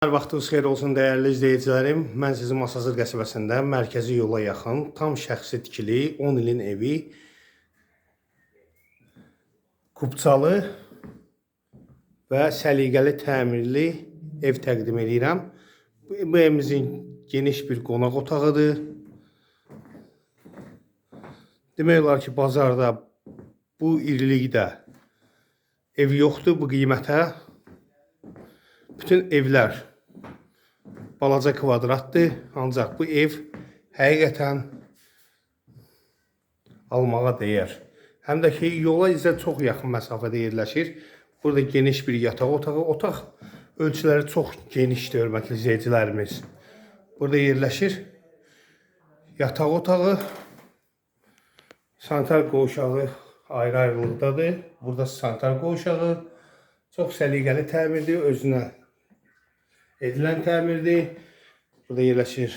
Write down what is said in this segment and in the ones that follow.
Hər vaxtınız xeyir olsun dəyərli izləyicilərim. Mən sizin Masazır qəsəbəsində mərkəzi yola yaxın, tam şəxsi tikili 10 ilin evi Kupçalı və səliqəli təmirli ev təqdim edirəm. Bu evimizin geniş bir qonaq otağıdır. Demək olar ki, bazarda bu irilikdə ev yoxdur bu qiymətə. Bütün evlər balaca kvadratdır, ancaq bu ev həqiqətən almağa dəyər. Həm də ki, yola izə çox yaxın məsafədə yerləşir. Burada geniş bir yataq otağı, otaq ölçüləri çox genişdir, hörmətli izləyicilərimiz. Burada yerləşir yataq otağı, sanitar qovşağı ayrı-ayrılıqdadır. Burada sanitar qovşağı çox səliqəli təmirdir, özünə edilən təmirdir. Burada yerləşir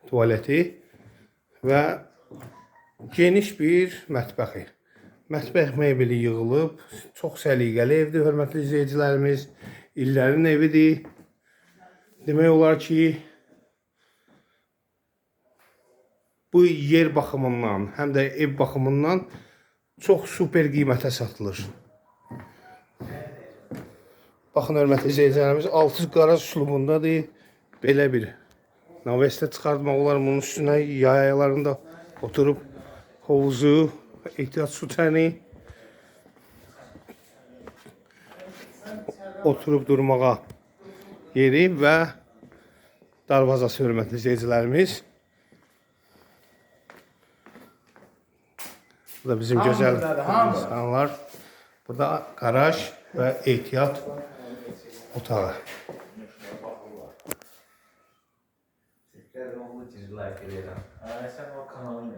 tualeti və geniş bir mətbəxi. Mətbəx mebeli yığılıb, çox səliqəli evdir, hörmətli izləyicilərimiz. İllərin evidir. Demək olar ki, bu yer baxımından, həm də ev baxımından çox super qiymətə satılır. Baxın, hörmətli izləyicilərimiz, altı qaraj üslubundadır. Belə bir navestə çıxartmaq olar bunun üstünə, yayalarında oturub hovuzu, ehtiyat su çəni, oturub durmağa yeri və darvazası, hörmətli izləyicilərimiz. Bu da bizim gözəl insanlar. Bu da qaraj və ehtiyat otağı. Sən o kanalın